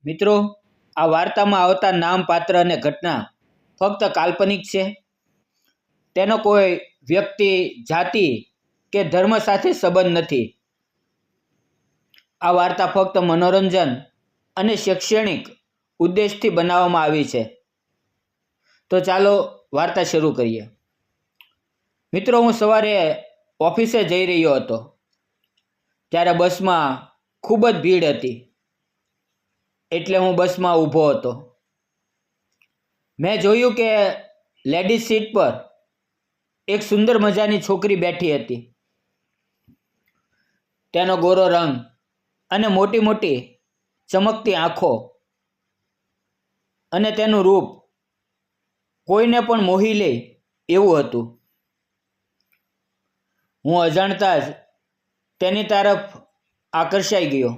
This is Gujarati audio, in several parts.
મિત્રો, આ વાર્તામાં આવતા નામ, પાત્ર અને ઘટના ફક્ત કાલ્પનિક છે. તેનો કોઈ વ્યક્તિ, જાતિ કે ધર્મ સાથે સંબંધ નથી. આ વાર્તા ફક્ત મનોરંજન અને શૈક્ષણિક ઉદ્દેશથી બનાવવામાં આવી છે. તો ચાલો વાર્તા શરૂ કરીએ. મિત્રો, હું સવારે ઓફિસે જઈ રહ્યો હતો ત્યારે બસમાં ખૂબ જ ભીડ હતી. એટલે હું બસમાં ઊભો હતો. મેં જોયું કે લેડીઝ સીટ પર એક સુંદર મજાની છોકરી બેઠી હતી. તેનો ગોરો રંગ અને મોટી મોટી ચમકતી આંખો અને તેનું રૂપ કોઈને પણ મોહી લે એવું હતું. હું અજાણતા જ તેની તરફ આકર્ષાઈ ગયો.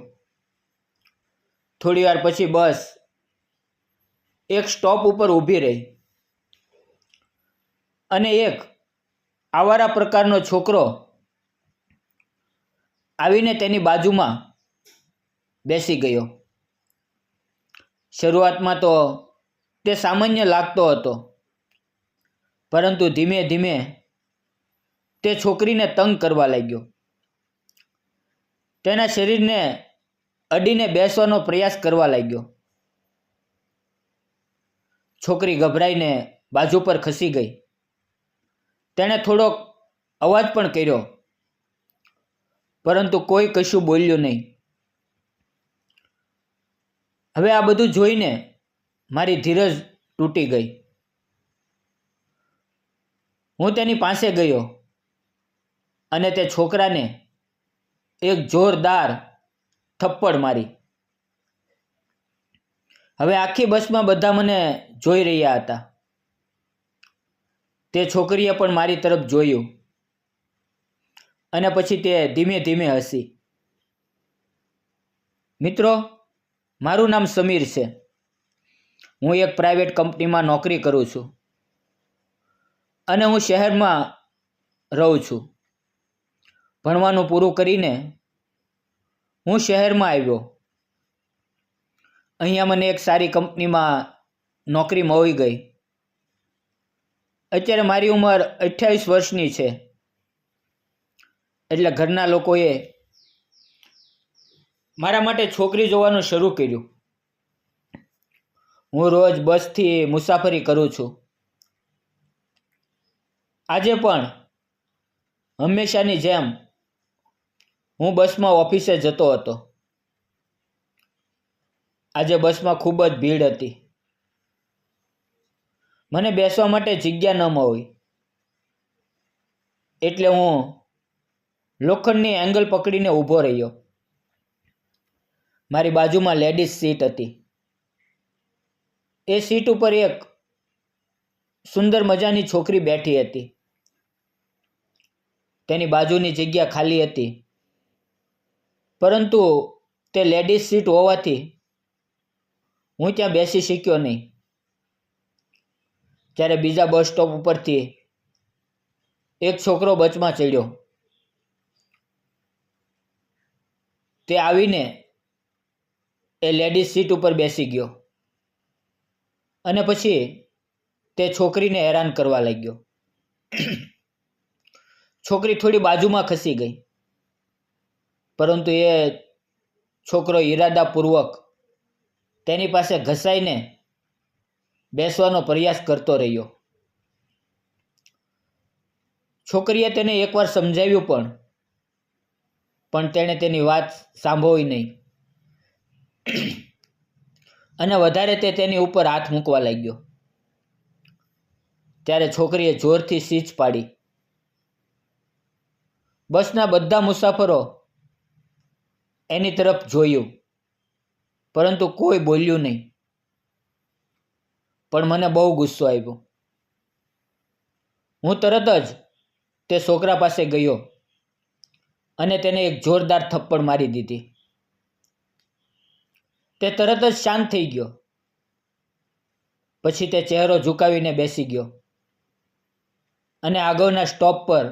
થોડી વાર પછી બસ એક સ્ટોપ ઉપર ઊભી રહી અને એક આવારા પ્રકારનો છોકરો આવીને તેની બાજુમાં બેસી ગયો. શરૂઆતમાં તો તે સામાન્ય લાગતો હતો, પરંતુ ધીમે ધીમે તે છોકરીને તંગ કરવા લાગ્યો. તેના શરીરને અડીને બેસવાનો પ્રયાસ કરવા લાગ્યો. છોકરી ગભરાઈને બાજુ પર ખસી ગઈ. તેણે થોડોક અવાજ પણ કર્યો, પરંતુ કોઈ કશું બોલ્યું નહીં. હવે આ બધું જોઈને મારી ધીરજ તૂટી ગઈ. હું તેની પાસે ગયો અને તે છોકરાને એક જોરદાર થપ્પડ મારી. હવે આખી બસમાં બધા મને જોઈ રહ્યા હતા. તે છોકરીએ પણ મારી તરફ જોયું અને પછી તે ધીમે ધીમે હસી. મિત્રો, મારું નામ સમીર છે. હું એક પ્રાઇવેટ કંપનીમાં નોકરી કરું છું અને હું શહેરમાં રહું છું. ભણવાનું પૂરું કરીને હું શહેરમાં આવ્યો. અહીંયા મને એક સારી કંપનીમાં નોકરી મળી ગઈ. અત્યારે મારી ઉંમર 28 વર્ષની છે. એટલે ઘરના લોકોએ મારા માટે છોકરી જોવાનું શરૂ કર્યું. હું રોજ બસથી મુસાફરી કરું છું. આજે પણ હંમેશાની જેમ હું બસમાં ઓફિસે જતો હતો. આજે બસમાં ખૂબ જ ભીડ હતી. મને બેસવા માટે જગ્યા ન મળી, એટલે હું લોખંડની એંગલ પકડીને ઊભો રહ્યો. મારી બાજુમાં લેડીઝ સીટ હતી. એ સીટ ઉપર એક સુંદર મજાની છોકરી બેઠી હતી. તેની બાજુની જગ્યા ખાલી હતી, પરંતુ તે લેડીઝ સીટ હોવાથી હું ત્યાં બેસી શક્યો નહીં. ત્યારે બીજા બસ સ્ટોપ ઉપરથી એક છોકરો બસમાં ચડ્યો. તે આવીને એ લેડીઝ સીટ ઉપર બેસી ગયો અને પછી તે છોકરીને હેરાન કરવા લાગ્યો. છોકરી થોડી બાજુમાં ખસી ગઈ, પરંતુ એ છોકરો ઈરાદાપૂર્વક તેની પાસે ઘસાઈને બેસવાનો પ્રયાસ કરતો રહ્યો. છોકરીએ તેને એકવાર સમજાવ્યું, પણ તેણે તેની વાત સાંભળી નહીં અને વધારે તે તેની ઉપર હાથ મૂકવા લાગ્યો. ત્યારે છોકરીએ જોરથી ચીસ પાડી. બસના બધા મુસાફરો એની તરફ જોયું, પરંતુ કોઈ બોલ્યું નહીં. પણ મને બહુ ગુસ્સો આવ્યો. હું તરત જ તે છોકરા પાસે ગયો અને તેને એક જોરદાર થપ્પડ મારી દીધી. તે તરત જ શાંત થઈ ગયો. પછી તે ચહેરો ઝુકાવીને બેસી ગયો અને આગળના સ્ટોપ પર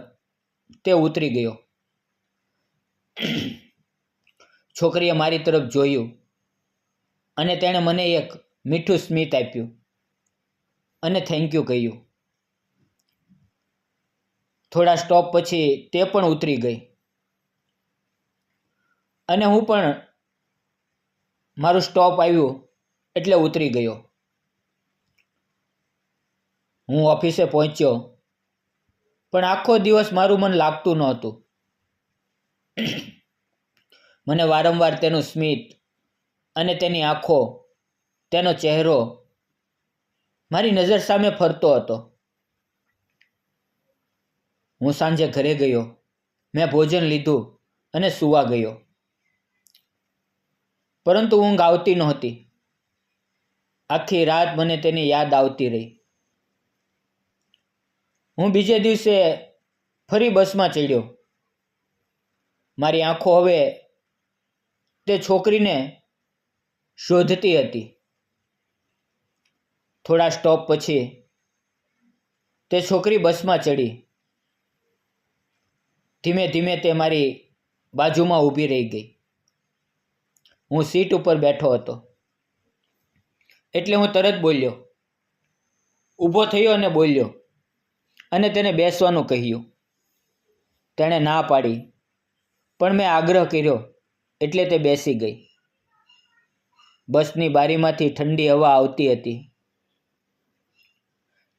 તે ઉતરી ગયો. છોકરીએ મારી તરફ જોયું અને તેણે મને એક મીઠું સ્મિત આપ્યું અને થેન્ક યુ કહ્યું. થોડા સ્ટોપ પછી તે પણ ઉતરી ગઈ અને હું પણ મારું સ્ટોપ આવ્યું એટલે ઉતરી ગયો. હું ઓફિસે પહોંચ્યો, પણ આખો દિવસ મારું મન લાગતું નહોતું. મને વારંવાર તેનું સ્મિત અને તેની આંખો, તેનો ચહેરો મારી નજર સામે ફરતો હતો. હું સાંજે ઘરે ગયો, મેં ભોજન લીધું અને સૂવા ગયો. પરંતુ ઊંઘ આવતી નહોતી. આખી રાત મને તેની યાદ આવતી રહી. હું બીજે દિવસે ફરી બસમાં ચડ્યો. મારી આંખો હવે તે છોકરીને શોધતી હતી. થોડા સ્ટોપ પછી તે છોકરી બસમાં ચડી. ધીમે ધીમે તે મારી બાજુમાં ઊભી રહી ગઈ. હું સીટ ઉપર બેઠો હતો એટલે હું તરત બોલ્યો, ઊભો થયો અને બોલ્યો અને તેને બેસવાનું કહ્યું. તેણે ના પાડી, પણ મેં આગ્રહ કર્યો એટલે તે બેસી ગઈ. બસની બારીમાંથી ઠંડી હવા આવતી હતી.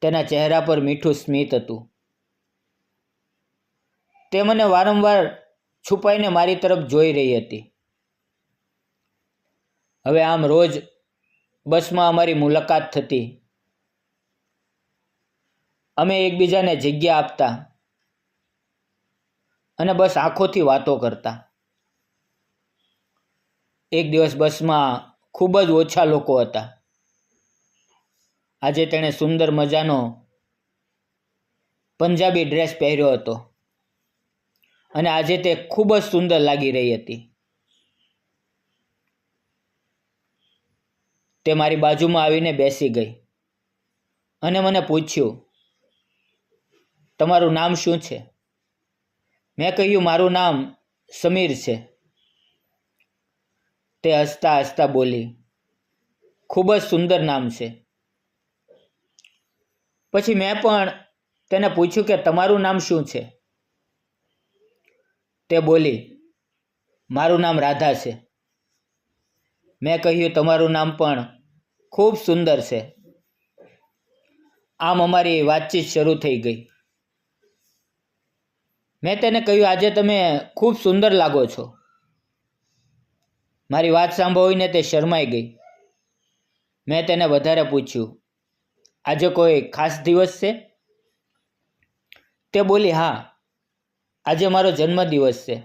તેના ચહેરા પર મીઠું સ્મિત હતું. તે મને વારંવાર છુપાઈને મારી તરફ જોઈ રહી હતી. હવે આમ રોજ બસમાં અમારી મુલાકાત થતી. અમે એકબીજાને જગ્યા આપતા અને બસ આંખોથી વાતો કરતા. એક દિવસ બસમાં ખૂબ જ ઓછા લોકો હતા. આજે તેણે સુંદર મજાનો પંજાબી ડ્રેસ પહેર્યો હતો અને આજે તે ખૂબ જ સુંદર લાગી રહી હતી. તે મારી બાજુમાં આવીને બેસી ગઈ અને મને પૂછ્યું, તમારું નામ શું છે? મેં કહ્યું, મારું નામ સમીર છે. તે હસતા હસતા બોલી, ખૂબ જ સુંદર નામ છે. પછી મેં પણ તેને પૂછ્યું કે તમારું નામ શું છે? તે બોલી, મારું નામ રાધા છે. મેં કહ્યું, તમારું નામ પણ ખૂબ સુંદર છે. આમ અમારી વાતચીત શરૂ થઈ ગઈ. મેં તેને કહ્યું, આજે તમે ખૂબ સુંદર લાગો છો. મારી વાત સાંભળીને તે શરમાઈ ગઈ. મેં તેને વધારે પૂછ્યું, આજે કોઈ ખાસ દિવસ છે? તે બોલી, હા, આજે મારો જન્મદિવસ છે.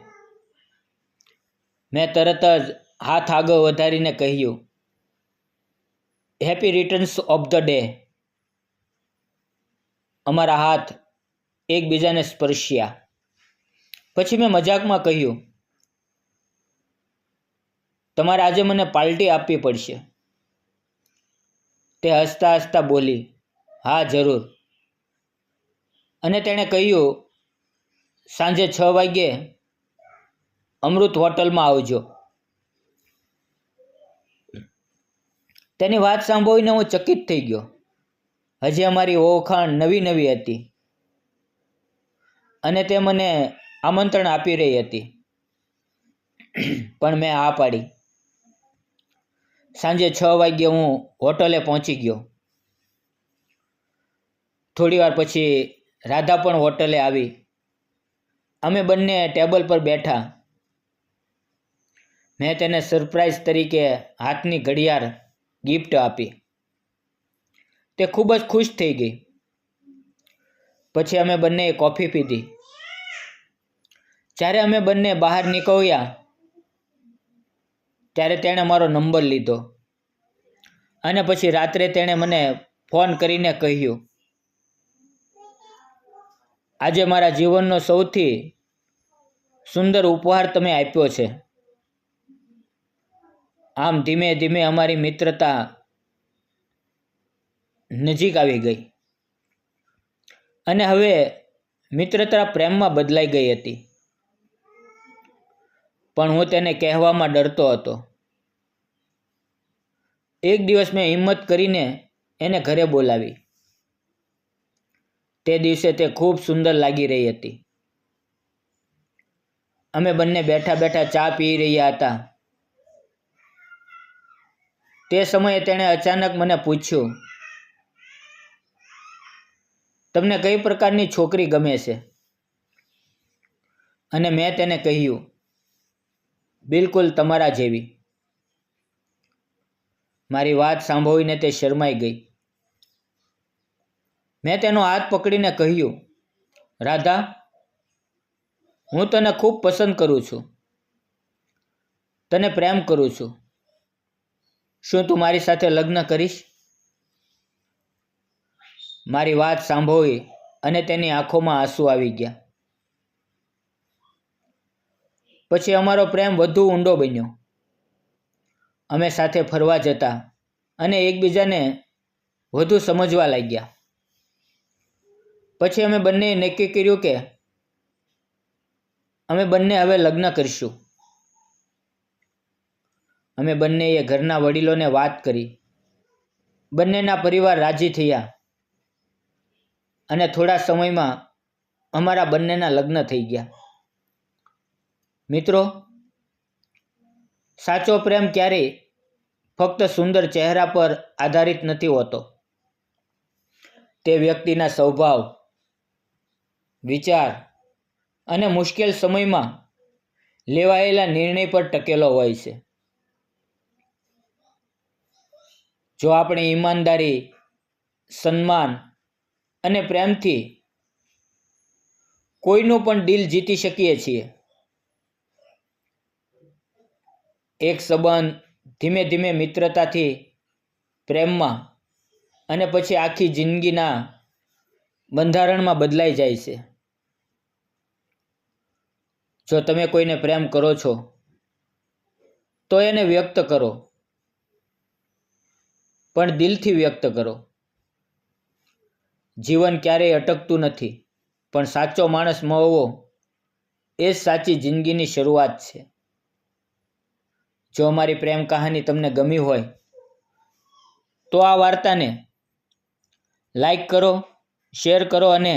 મેં તરત જ હાથ આગળ વધારીને કહ્યું, happy returns of the day. અમારા હાથ એકબીજાને સ્પર્શ્યા. પછી મેં મજાકમાં કહ્યું, તમારે આજે મને પાર્ટી આપવી પડશે. તે હસતા હસતા બોલી, હા જરૂર. અને તેણે કહ્યું, સાંજે 6 વાગ્યે અમૃત હોટલમાં આવજો. તેની વાત સાંભળીને હું ચકિત થઈ ગયો. હજી અમારી ઓળખાણ નવી નવી હતી અને તે મને આમંત્રણ આપી રહી હતી, પણ મેં હા પાડી. સાંજે 6 વાગ્યે હું હોટલે પહોંચી ગયો. થોડી વાર પછી રાધા પણ હોટલે આવી. અમે બંને ટેબલ પર બેઠા. મેં તેને સરપ્રાઈઝ તરીકે હાથની ઘડિયાળ ગિફ્ટ આપી. તે ખૂબ જ ખુશ થઈ ગઈ. પછી અમે બંનેએ કોફી પીધી. જ્યારે અમે બંને બહાર નીકળ્યા ત્યારે તેણે મારો નંબર લીધો અને પછી રાત્રે તેણે મને ફોન કરીને કહ્યું, આજે મારા જીવનનો સૌથી સુંદર ઉપહાર તમે આપ્યો છે. આમ ધીમે ધીમે અમારી મિત્રતા નજીક આવી ગઈ અને હવે મિત્રતા પ્રેમમાં બદલાઈ ગઈ હતી. પણ હું તેને કહેવામાં ડરતો હતો. એક દિવસ મેં હિંમત કરીને એને ઘરે બોલાવી. તે દિવસે તે ખૂબ સુંદર લાગી રહી હતી. અમે બંને બેઠા બેઠા ચા પી રહ્યા હતા. તે સમયે તેણે અચાનક મને પૂછ્યું, તમને કઈ પ્રકારની છોકરી ગમે છે? અને મેં તેને કહ્યું, બિલકુલ તમારા જેવી. મારી વાત સાંભળીને તે શરમાઈ ગઈ. મેં તેનો હાથ પકડીને કહ્યું, રાધા, હું તને ખૂબ પસંદ કરું છું. તને પ્રેમ કરું છું. શું તું મારી સાથે લગ્ન કરીશ? મારી વાત સાંભળી અને તેની આંખોમાં આંસુ આવી ગયા. પછી અમારો પ્રેમ વધુ ઊંડો બન્યો. અમે સાથે ફરવા જતા અને એકબીજાને વધુ સમજવા લાગ્યા. પછી અમે બંનેએ નક્કી કર્યું કે અમે બંને હવે લગ્ન કરીશું. અમે બંનેએ ઘરના વડીલોને વાત કરી. બંનેના પરિવાર રાજી થયા અને થોડા સમયમાં અમારા બંનેના લગ્ન થઈ ગયા. મિત્રો, સાચો પ્રેમ ક્યારેય ફક્ત સુંદર ચહેરા પર આધારિત નથી હોતો. તે વ્યક્તિના સ્વભાવ, વિચાર અને મુશ્કેલ સમયમાં લેવાયેલા નિર્ણય પર ટકેલો હોય છે. જો આપણે ઈમાનદારી, સન્માન અને પ્રેમથી કોઈનું પણ દિલ જીતી શકીએ છીએ. એક સંબંધ ધીમે ધીમે મિત્રતાથી પ્રેમમાં અને પછી આખી જિંદગીના બંધારણમાં બદલાઈ જાય છે. જો તમે કોઈને પ્રેમ કરો છો તો એને વ્યક્ત કરો, પણ દિલથી વ્યક્ત કરો. જીવન ક્યારેય અટકતું નથી, પણ સાચો માણસ મળવો એ જ સાચી જિંદગીની શરૂઆત છે. જો અમારી પ્રેમ કહાની તમને ગમી હોય તો આ વાર્તાને લાઈક કરો, શેર કરો અને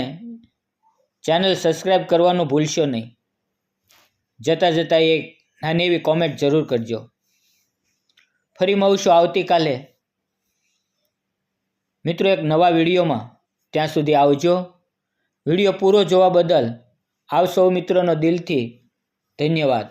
ચેનલ સબસ્ક્રાઈબ કરવાનું ભૂલશો નહીં. જતાં જતાં એક નાની એવી કોમેન્ટ જરૂર કરજો. ફરી મળશું આવતીકાલે મિત્રો એક નવા વિડીયોમાં. ત્યાં સુધી આવજો. વિડીયો પૂરો જોવા બદલ આપ સૌ મિત્રોનો દિલથી ધન્યવાદ.